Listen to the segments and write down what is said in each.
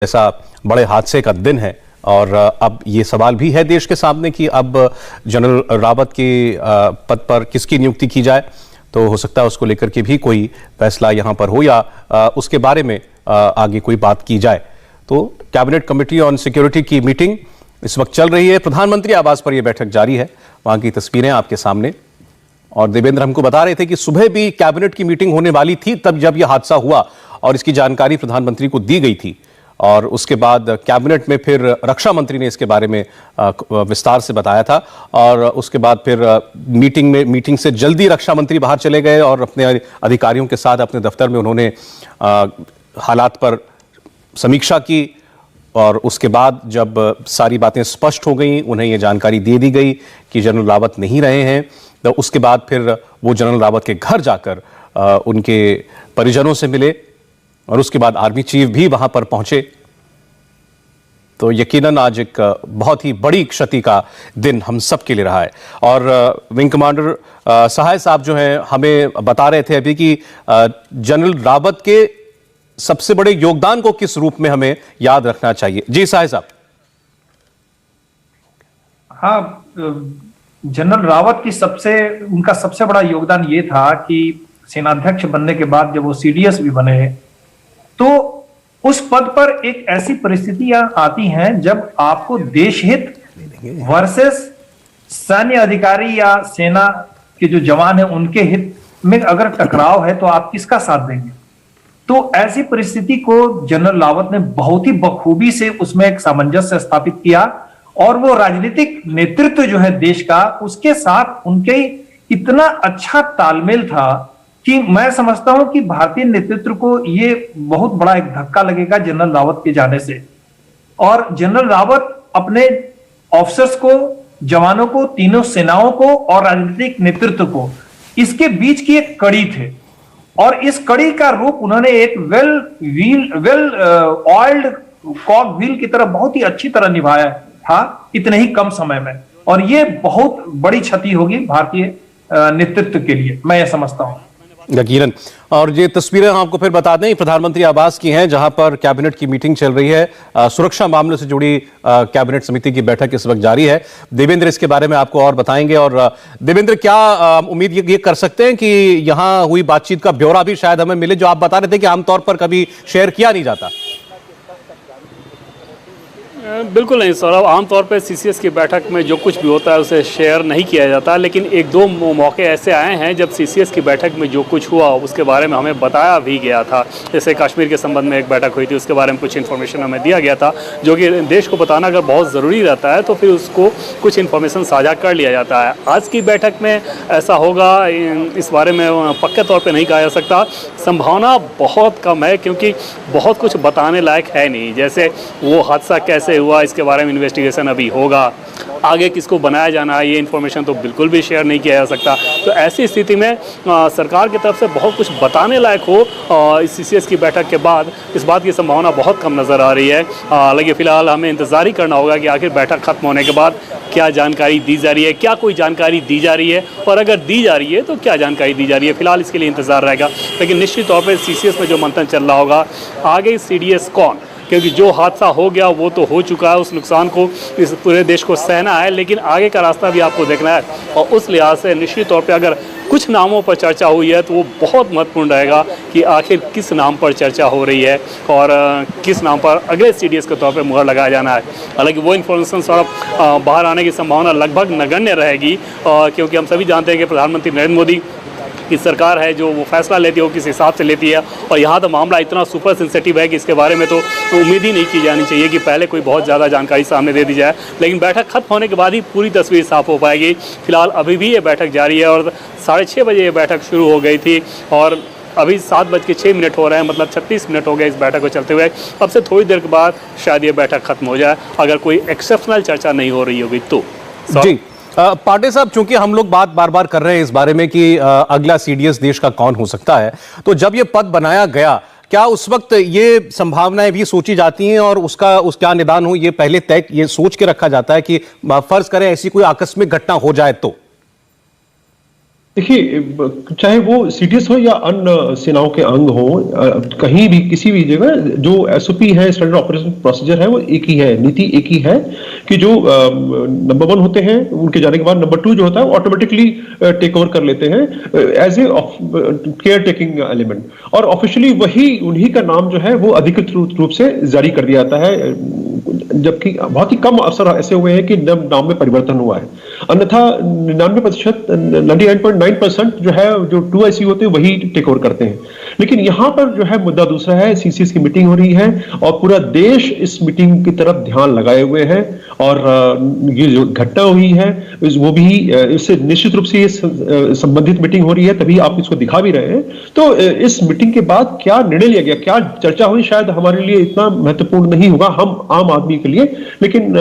ऐसा बड़े हादसे का दिन है और अब ये सवाल भी है देश के सामने कि अब जनरल रावत के पद पर किसकी नियुक्ति की जाए। तो हो सकता है उसको लेकर के भी कोई फैसला यहाँ पर हो या उसके बारे में आगे कोई बात की जाए। तो कैबिनेट कमेटी ऑन सिक्योरिटी की मीटिंग इस वक्त चल रही है। प्रधानमंत्री आवास पर यह बैठक जारी है, वहां की तस्वीरें आपके सामने। और देवेंद्र हमको बता रहे थे कि सुबह भी कैबिनेट की मीटिंग होने वाली थी तब जब यह हादसा हुआ और इसकी जानकारी प्रधानमंत्री को दी गई थी और उसके बाद कैबिनेट में फिर रक्षा मंत्री ने इसके बारे में विस्तार से बताया था और उसके बाद फिर मीटिंग से जल्दी रक्षा मंत्री बाहर चले गए और अपने अधिकारियों के साथ अपने दफ्तर में उन्होंने हालात पर समीक्षा की। और उसके बाद जब सारी बातें स्पष्ट हो गई, उन्हें यह जानकारी दे दी गई कि जनरल रावत नहीं रहे हैं, तो उसके बाद फिर वो जनरल रावत के घर जाकर उनके परिजनों से मिले और उसके बाद आर्मी चीफ भी वहां पर पहुंचे। तो यकीनन आज एक बहुत ही बड़ी क्षति का दिन हम सब के लिए रहा है। और विंग कमांडर सहाय साहब जो हैं हमें बता रहे थे अभी कि जनरल रावत के सबसे बड़े योगदान को किस रूप में हमें याद रखना चाहिए। जी सहाय साहब। हाँ, जनरल रावत की उनका सबसे बड़ा योगदान ये था कि सेनाध्यक्ष बनने के बाद जब वो सीडीएस भी बने तो उस पद पर एक ऐसी परिस्थितियां आती हैं जब आपको देश हित वर्सेस सैन्य अधिकारी या सेना के जो जवान हैं उनके हित में अगर टकराव है तो आप किसका साथ देंगे। तो ऐसी परिस्थिति को जनरल रावत ने बहुत ही बखूबी से उसमें एक सामंजस्य स्थापित किया और वो राजनीतिक नेतृत्व जो है देश का, उसके साथ उनके इतना अच्छा तालमेल था कि मैं समझता हूं कि भारतीय नेतृत्व को ये बहुत बड़ा एक धक्का लगेगा जनरल रावत के जाने से। और जनरल रावत अपने ऑफिसर्स को, जवानों को, तीनों सेनाओं को और राजनीतिक नेतृत्व को इसके बीच की एक कड़ी थे और इस कड़ी का रूप उन्होंने एक वेल ऑयल्ड कॉग व्हील की तरह बहुत ही अच्छी तरह निभाया था इतने ही कम समय में। और ये बहुत बड़ी क्षति होगी भारतीय नेतृत्व के लिए, मैं यह समझता हूं। यकीनन। और ये तस्वीरें आपको फिर बता दें प्रधानमंत्री आवास की हैं जहां पर कैबिनेट की मीटिंग चल रही है। सुरक्षा मामलों से जुड़ी कैबिनेट समिति की बैठक इस वक्त जारी है। देवेंद्र इसके बारे में आपको और बताएंगे। और देवेंद्र, क्या उम्मीद ये कर सकते हैं कि यहां हुई बातचीत का ब्यौरा भी शायद हमें मिले, जो आप बता रहे थे कि आमतौर पर कभी शेयर किया नहीं जाता? बिल्कुल नहीं सौरभ, आमतौर पर सीसीएस की बैठक में जो कुछ भी होता है उसे शेयर नहीं किया जाता, लेकिन एक दो मौके ऐसे आए हैं जब सीसीएस की बैठक में जो कुछ हुआ उसके बारे में हमें बताया भी गया था। जैसे कश्मीर के संबंध में एक बैठक हुई थी, उसके बारे में कुछ इन्फॉर्मेशन हमें दिया गया था, जो कि देश को बताना अगर बहुत ज़रूरी रहता है तो फिर उसको कुछ इन्फॉर्मेशन साझा कर लिया जाता है। आज की बैठक में ऐसा होगा इस बारे में पक्के तौर पर नहीं कहा जा सकता, संभावना बहुत कम है क्योंकि बहुत कुछ बताने लायक है नहीं। जैसे वो हादसा कैसे हुआ इसके बारे में इन्वेस्टिगेशन अभी होगा, आगे किसको बनाया जाना है ये इन्फॉर्मेशन तो बिल्कुल भी शेयर नहीं किया जा सकता। तो ऐसी स्थिति में सरकार की तरफ से बहुत कुछ बताने लायक हो इस सीसीएस की बैठक के बाद, इस बात की संभावना बहुत कम नज़र आ रही है। हालांकि फ़िलहाल हमें इंतज़ार ही करना होगा कि आखिर बैठक खत्म होने के बाद क्या जानकारी दी जा रही है, क्या कोई जानकारी दी जा रही है और अगर दी जा रही है तो क्या जानकारी दी जा रही है। फिलहाल इसके लिए इंतज़ार रहेगा, लेकिन निश्चित तौर पर सीसीएस में जो मंथन चल रहा होगा आगे सीडीएस कौन, क्योंकि जो हादसा हो गया वो तो हो चुका है, उस नुकसान को इस पूरे देश को सहना है, लेकिन आगे का रास्ता भी आपको देखना है। और उस लिहाज से निश्चित तौर पे अगर कुछ नामों पर चर्चा हुई है तो वो बहुत महत्वपूर्ण रहेगा कि आखिर किस नाम पर चर्चा हो रही है और किस नाम पर अगले सीडीएस के तौर पे मुहर लगाया जाना है। हालांकि वो इन्फॉर्मेशन सब बाहर आने की संभावना लगभग नगण्य रहेगी क्योंकि हम सभी जानते हैं कि प्रधानमंत्री नरेंद्र मोदी की सरकार है जो वो फैसला लेती है वो किस हिसाब से लेती है। और यहाँ तो मामला इतना सुपर सेंसिटिव है कि इसके बारे में तो उम्मीद ही नहीं की जानी चाहिए कि पहले कोई बहुत ज़्यादा जानकारी सामने दे दी जाए, लेकिन बैठक खत्म होने के बाद ही पूरी तस्वीर साफ हो पाएगी। फिलहाल अभी भी ये बैठक जारी है और 6:30 बजे ये बैठक शुरू हो गई थी और अभी 7:06 हो रहे हैं, मतलब 36 मिनट हो गए इस बैठक को चलते हुए। अब से थोड़ी देर के बाद शायद ये बैठक खत्म हो जाए, अगर कोई एक्सेप्शनल चर्चा नहीं हो रही होगी तो। जी पांडे साहब, चूंकि हम लोग बात बार बार कर रहे हैं इस बारे में कि अगला सीडीएस देश का कौन हो सकता है, तो जब ये पद बनाया गया क्या उस वक्त ये संभावनाएं भी सोची जाती हैं और उसका निदान हो ये पहले तय ये सोच के रखा जाता है कि फर्ज करें ऐसी कोई आकस्मिक घटना हो जाए तो? देखिए, चाहे वो सीडीएस हो या अन्य सेनाओं के अंग हो, कहीं भी किसी भी जगह जो एसओपी है, स्टैंडर्ड ऑपरेशन प्रोसीजर है, वो एक ही है, नीति एक ही है कि जो नंबर 1 होते हैं उनके जाने के बाद नंबर 2 जो होता है वो ऑटोमेटिकली टेक ओवर कर लेते हैं as a care taking element, और ऑफिशियली वही उन्हीं का नाम जो है वो अधिकृत रूप से जारी कर दिया जाता है, जबकि बहुत ही कम अवसर ऐसे हुए हैं कि नाम में परिवर्तन हुआ है। अन्यथा 99%, 99.9% जो है, जो 2IC होते हैं वही टेक ओवर करते हैं। लेकिन यहां पर जो है मुद्दा दूसरा है, सीसीएस की मीटिंग हो रही है और पूरा देश इस मीटिंग की तरफ ध्यान लगाए हुए है, और ये जो घटना हुई है वो भी इससे निश्चित रूप से संबंधित मीटिंग हो रही है, तभी आप इसको दिखा भी रहे हैं। तो इस मीटिंग के बाद क्या निर्णय लिया गया, क्या चर्चा हुई, शायद हमारे लिए इतना महत्वपूर्ण नहीं होगा, हम आम आदमी के लिए, लेकिन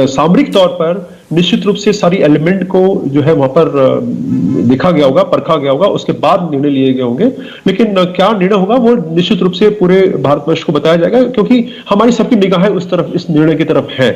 सामरिक तौर पर निश्चित रूप से सारी एलिमेंट को जो है वहां पर देखा गया होगा, परखा गया होगा, उसके बाद निर्णय लिए गए होंगे। लेकिन क्या निर्णय होगा वो निश्चित रूप से पूरे भारतवर्ष को बताया जाएगा, क्योंकि हमारी सबकी निगाहें उस तरफ, इस निर्णय की तरफ है।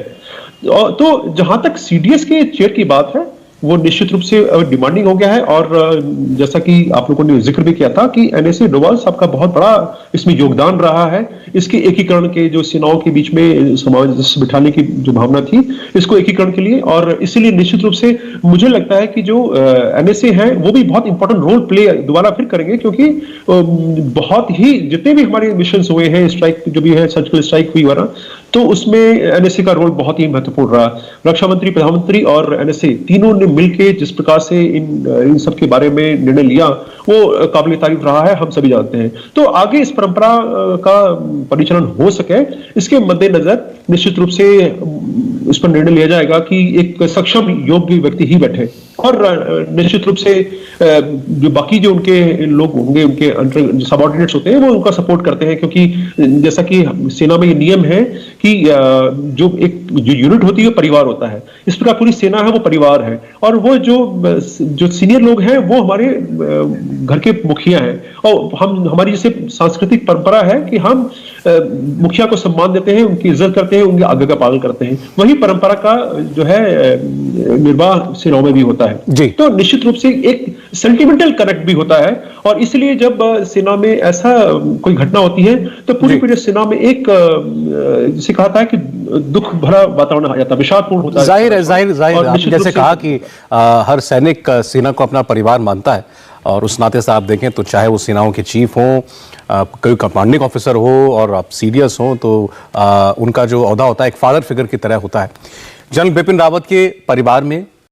तो जहां तक सीडीएस के चेयर की बात है, वो निश्चित रूप से डिमांडिंग हो गया है, और जैसा कि आप लोगों ने जिक्र भी किया था कि एनएसए डोभाल साहब का बहुत बड़ा इसमें योगदान रहा है, इसके एकीकरण के, जो सेनाओं के बीच में सामंजस्य बिठाने की जो भावना थी, इसको एकीकरण के लिए, और इसीलिए निश्चित रूप से मुझे लगता है कि जो एनएसए है वो भी बहुत इंपॉर्टेंट रोल प्ले दोबारा फिर करेंगे, क्योंकि बहुत ही जितने भी हमारे मिशन हुए हैं, स्ट्राइक जो भी है, सर्जिकल स्ट्राइक हुई वाला, तो उसमें एनएसए का रोल बहुत ही महत्वपूर्ण रहा। रक्षा मंत्री, प्रधानमंत्री और एनएसए तीनों ने मिलकर जिस प्रकार से इन सब के बारे में निर्णय लिया, वो काबिल तारीफ रहा है, हम सभी जानते हैं। तो आगे इस परंपरा का परिचालन हो सके, इसके मद्देनजर निश्चित रूप से इस पर निर्णय लिया जाएगा कि एक सक्षम योग्य व्यक्ति ही बैठे, और निश्चित रूप से जो बाकी जो उनके लोग होंगे, उनके अंडर सबऑर्डिनेट्स होते हैं, वो उनका सपोर्ट करते हैं, क्योंकि जैसा कि सेना में ये नियम है कि जो यूनिट होती है वो परिवार होता है, इस प्रकार पूरी सेना है वो परिवार है, और वो जो सीनियर लोग हैं वो हमारे घर के मुखिया हैं, और हमारी जैसे सांस्कृतिक परंपरा है कि हम मुखिया को सम्मान देते हैं, उनकी इज्जत करते हैं, उनके आज्ञा का पालन करते हैं। वही परंपरा का जो है निर्वाह सेनाओं में भी होता है जी। तो निश्चित रूप से एक सेंटिमेंटल कनेक्ट भी होता है, और इसलिए जब सेना में ऐसा कोई घटना होती है तो पूरी सेना में एक जिसे कहता है कि दुख भरा वातावरण आ जाता है, विषादपूर्ण होता है। जाहिर आपने जैसे कहा कि हर सैनिक सेना को अपना परिवार मानता है, और उस नाते से आप देखें तो चाहे वो सेनाओं के चीफ हों, कोई कमांडिंग ऑफिसर हो, और आप सीडीएस हों, तो उनका जो ओहदा होता है एक फादर फिगर की तरह होता है। जनरल बिपिन रावत के परिवार में